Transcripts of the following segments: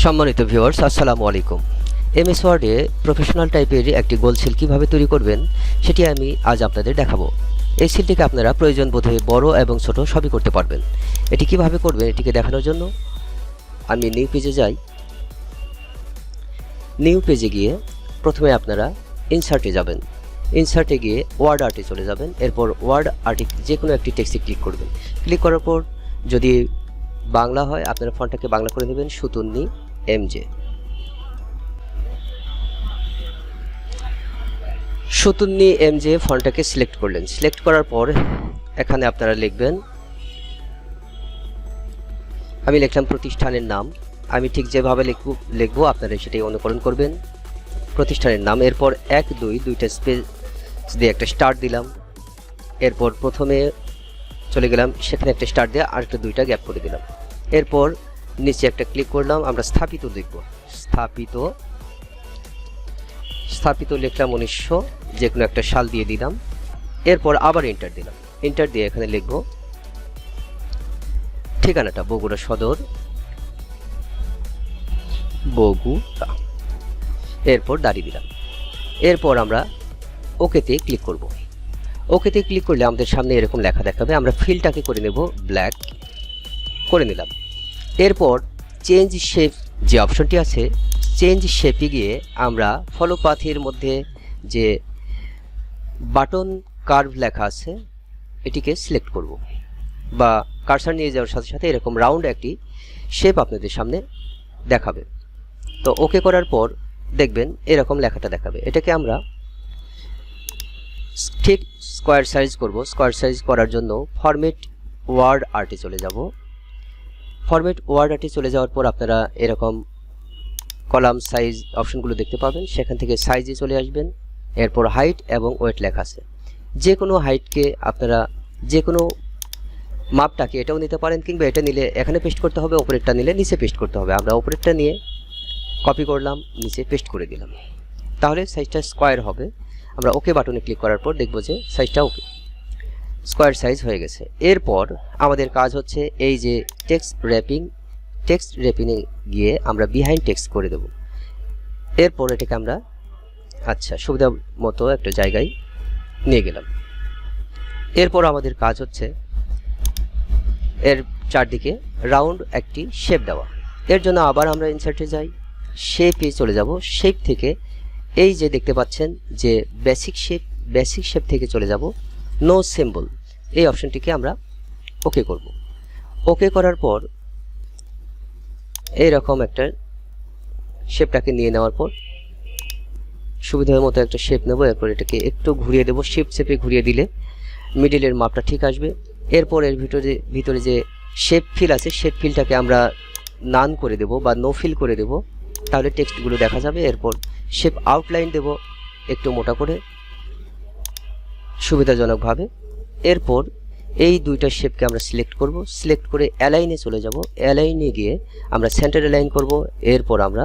সম্মানিত ভিউয়ার্স, আসসালামু আলাইকুম। এমএস ওয়ার্ডে প্রফেশনাল টাইপের একটি গোল সিল কীভাবে তৈরি করবেন সেটি আমি আজ আপনাদের দেখাবো। এই সিলটিকে আপনারা প্রয়োজন বোধে বড় এবং ছোট সবই করতে পারবেন। এটি কিভাবে করবেন এটিকে দেখানোর জন্য আমি নিউ পেজে যাই। নিউ পেজে গিয়ে প্রথমে আপনারা ইনসার্টে যাবেন। ইনসার্টে গিয়ে ওয়ার্ড আর্টে চলে যাবেন। এরপর ওয়ার্ড আর্টে যে কোনো একটি টেক্সটে ক্লিক করবেন। ক্লিক করার পর যদি বাংলা হয় আপনারা ফন্টটাকে বাংলা করে নেবেন, সুতুন্নি এমজে। সুতুন্নি এমজে ফন্টটাকে সিলেক্ট করলেন। সিলেক্ট করার পর এখানে আপনারা লিখবেন, আমি লিখলাম প্রতিষ্ঠানের নাম। আমি ঠিক যেভাবে লিখবো আপনারা সেটাই অনুকরণ করবেন। প্রতিষ্ঠানের নাম, এরপর 1 2 দুইটা স্পেস দিয়ে একটা স্টার দিলাম। এরপর প্রথমে চলে গেলাম, সেখানে একটা স্টার দিয়ে আরেকটা দুইটা গ্যাপ করে দিলাম। এরপর নিচে একটা ক্লিক করলাম, আমরা স্থাপিত লিখব। স্থাপিত লিখলাম 1900, যে কোনো একটা সাল দিয়ে দিলাম। এরপর আবার এন্টার দিলাম। এন্টার দিয়ে এখানে লিখব ঠিকানাটা বগুড়া সদর, বগুড়া। এরপর দাঁড়িয়ে দিলাম। এরপর আমরা ওকেতে ক্লিক করব। ওকেতে ক্লিক করলে আমাদের সামনে এরকম লেখা দেখাবে। আমরা ফিলটাকে করে নেব ব্ল্যাক করে নিলাম। এরপর চেঞ্জ শেপ যে অপশনটি আছে, চেঞ্জ শেপে গিয়ে আমরা ফলো পাথের মধ্যে যে বাটন কার্ভ লেখা আছে এটিকে সিলেক্ট করব, বা কার্সার নিয়ে যাওয়ার সাথে সাথে এরকম রাউন্ড একটি শেপ আপনাদের সামনে দেখাবে। তো ওকে করার পর দেখবেন এরকম লেখাটা দেখাবে। এটাকে আমরা ঠিক স্কোয়ার সাইজ করব। স্কোয়ার সাইজ করার জন্য ফরম্যাট ওয়ার্ড আর্টে চলে যাব। ফরম্যাট ওয়ার্ড আর্টে চলে যাওয়ার পর আপনারা এরকম কলাম সাইজ অপশনগুলো দেখতে পাবেন। সেখান থেকে সাইজে চলে আসবেন। এরপর হাইট এবং ওয়েট লেখা আছে। যে কোনো হাইটকে আপনারা যে কোনো মাপটাকে এটাও নিতে পারেন, কিংবা এটা নিলে এখানে পেস্ট করতে হবে, ওপরেরটা নিলে নিচে পেস্ট করতে হবে। আমরা ওপরেরটা নিয়ে কপি করলাম, নিচে পেস্ট করে দিলাম, তাহলে সাইজটা স্কোয়ার হবে। আমরা ওকে বাটনে ক্লিক করার পর দেখব যে সাইজটা ওকে, স্কোয়ার সাইজ হয়ে গেছে। এরপর আমাদের কাজ হচ্ছে এই যে টেক্সট র্যাপিংয়ে গিয়ে আমরা বিহাইন্ড টেক্সট করে দেব। এরপর এটাকে আমরা সুবিধা মতো একটা জায়গায় নিয়ে গেলাম। এরপর আমাদের কাজ হচ্ছে এর চারদিকে রাউন্ড একটি শেপ দেওয়া। এর জন্য আবার আমরা ইনসার্টে যাই, শেপে চলে যাব। শেপ থেকে এই যে দেখতে পাচ্ছেন যে বেসিক শেপ থেকে চলে যাব নো সিম্বল, এই অপশনটিকে আমরা ওকে করব। ওকে করার পর এইরকম একটা শেপটাকে নিয়ে নেওয়ার পর সুবিধার মতো একটা শেপ নেব। এরপর এটাকে একটু ঘুরিয়ে দেব। শিফট শেপে ঘুরিয়ে দিলে মিডিলের মাপটা ঠিক আসবে। এরপর এর ভিতরে যে শেপ ফিল আছে, শেপ ফিলটাকে আমরা নান করে দেব বা নো ফিল করে দেব, তাহলে টেক্সটগুলো দেখা যাবে। এরপর শেপ আউটলাইন দেব একটু মোটা করে সুবিধাজনকভাবে। এরপর এই দুইটা শেপকে আমরা সিলেক্ট করব। সিলেক্ট করে অ্যালাইনে চলে যাব। অ্যালাইনে গিয়ে আমরা সেন্টার অ্যালাইন করব। এরপর আমরা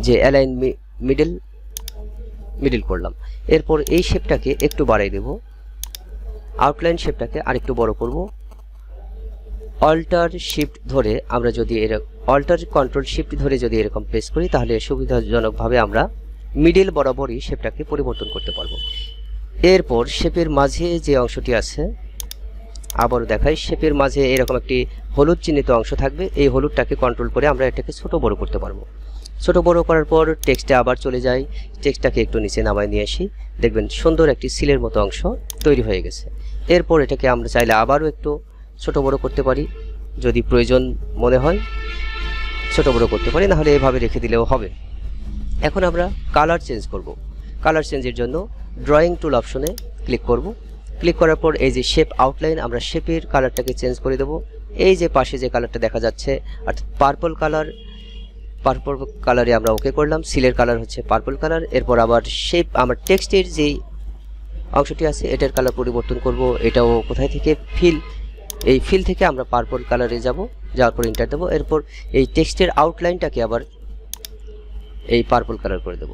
যে অ্যালাইন মিডল করলাম। এরপর এই শেপটাকে একটু বাড়াই দেব। আউটলাইন শেপটাকে আরেকটু বড় করব। অল্টার শিফট ধরে আমরা যদি অল্টার কন্ট্রোল শিফট ধরে যদি এরকম প্রেস করি, তাহলে সুবিধাজনকভাবে আমরা মিডল বরাবরই শেপটাকে পরিবর্তন করতে পারবো। এরপর শেপের মাঝে যে অংশটি আছে, আবারও দেখাই, শেপের মাঝে এরকম একটি হলুদ চিহ্নিত অংশ থাকবে। এই হলুদটাকে কন্ট্রোল করে আমরা এটাকে ছোট বড় করতে পারবো। ছোট বড় করার পর টেক্সটে আবার চলে যাই। টেক্সটটাকে একটু নিচে নামায় নিয়ে আসি। দেখবেন সুন্দর একটি সিলের মতো অংশ তৈরি হয়ে গেছে। এরপর এটাকে আমরা চাইলে আবারও একটু ছোট বড় করতে পারি, যদি প্রয়োজন মনে হয় ছোট বড় করতে পারি, নাহলে এভাবে রেখে দিলেও হবে। এখন আমরা কালার চেঞ্জ করব। কালার চেঞ্জের জন্য ড্রয়িং টুল অপশনে ক্লিক করব। ক্লিক করার পর এই যে শেপ আউটলাইন, আমরা শেপের কালারটাকে চেঞ্জ করে দেব। এই যে পাশে যে কালারটা দেখা যাচ্ছে অর্থাৎ পার্পল কালারে আমরা ওকে করলাম। সিলের কালার হচ্ছে পার্পল কালার। এরপর আবার শেপ আমার টেক্সটের যেই অংশটি আছে এটার কালার পরিবর্তন করব। এটাও কোথায় থেকে এই ফিল থেকে আমরা পার্পল কালারে যাওয়ার পর এন্টার দেবো। এরপর এই টেক্সটের আউটলাইনটাকে আবার এই পার্পল কালার করে দেব।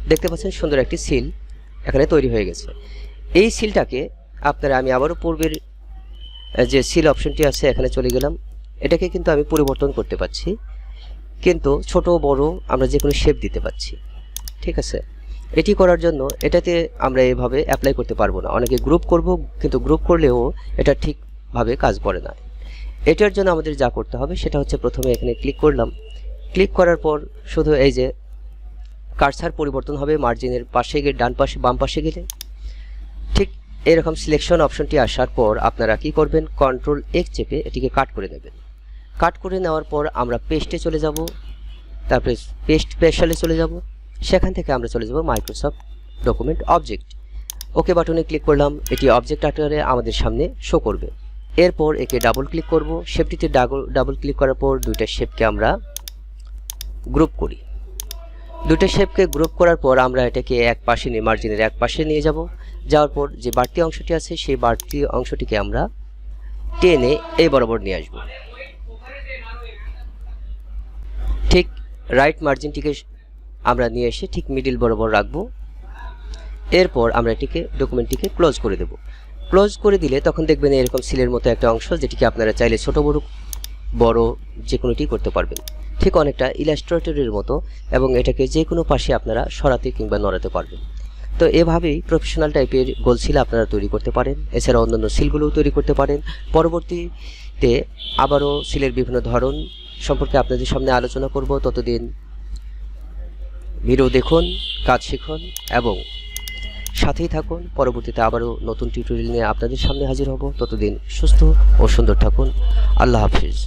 দেখতে পাচ্ছেন সুন্দর একটি সিল এখানে তৈরি হয়ে গেছে। এই সিলটাকে আমি আবারও পূর্বের যে সিল অপশনটি আছে এখানে চলে গেলাম। এটাকে কিন্তু আমি পরিবর্তন করতে পারছি। কিন্তু ছোট বড় আমরা যে কোনো শেপ দিতে পারছি। ঠিক আছে, এটি করার জন্য এটাতে আমরা এভাবে অ্যাপ্লাই করতে পারবো না। অনেকে গ্রুপ করব, কিন্তু গ্রুপ করলেও এটা ঠিকভাবে কাজ করে না। এটার জন্য আমাদের যা করতে হবে সেটা হচ্ছে প্রথমে এখানে ক্লিক করলাম। ক্লিক করার পর শুধু এই যে কার্সার পরিবর্তন হবে, মার্জিনের পাশে গিয়ে ডান পাশে বাম পাশে গেলে ঠিক এরকম সিলেকশন অপশনটি আসার পর আপনারা কি করবেন, কন্ট্রোল এক্স চেপে এটিকে কাট করে নেবেন। কাট করে নেওয়ার পর আমরা পেস্টে চলে যাব, তারপরে পেস্ট স্পেশালে চলে যাব, সেখান থেকে আমরা চলে যাব মাইক্রোসফট ডকুমেন্ট অবজেক্ট। ওকে বাটনে ক্লিক করলাম, এটি অবজেক্ট আকারে আমাদের সামনে শো করবে। এরপর একে ডাবল ক্লিক করব, শেপটিতে ডাবল ক্লিক করার পর দুইটা শেপকে আমরা গ্রুপ করি। দুটো শেপকে গ্রুপ করার পর আমরা এটাকে এক পাশে নিয়ে মার্জিনের এক পাশে নিয়ে যাব। যাওয়ার পর যে বাড়তি অংশটি আছে সেই বাড়তি অংশটিকে আমরা টেনে এই বরাবর নিয়ে আসব। ঠিক রাইট মার্জিনটিকে আমরা নিয়ে এসে ঠিক মিডিল বরাবর রাখবো। এরপর আমরা এটিকে ডকুমেন্টটিকে ক্লোজ করে দেব। ক্লোজ করে দিলে তখন দেখবেন এরকম সিলের মতো একটা অংশ, যেটিকে আপনারা চাইলে ছোট বড় যে কোনোটি করতে পারবেন, ঠিক অনেকটা ইলাস্ট্রেটরের মতো, এবং এটাকে যে কোনো পাশে আপনারা সরাতে কিংবা নড়াতে পারবেন। তো এভাবেই প্রফেশনাল টাইপের গোল সিল আপনারা তৈরি করতে পারেন। এছাড়া অন্যান্য সিলগুলোও তৈরি করতে পারেন। পরবর্তীতে আবারও সিলের বিভিন্ন ধরন সম্পর্কে আপনাদের সামনে আলোচনা করব। ততদিন ভিডিও দেখুন, কাজ শিখুন এবং সাথেই থাকুন। পরবর্তীতে আবারও নতুন টিউটোরিয়াল নিয়ে আপনাদের সামনে হাজির হব। ততদিন সুস্থ ও সুন্দর থাকুন। আল্লাহ হাফিজ।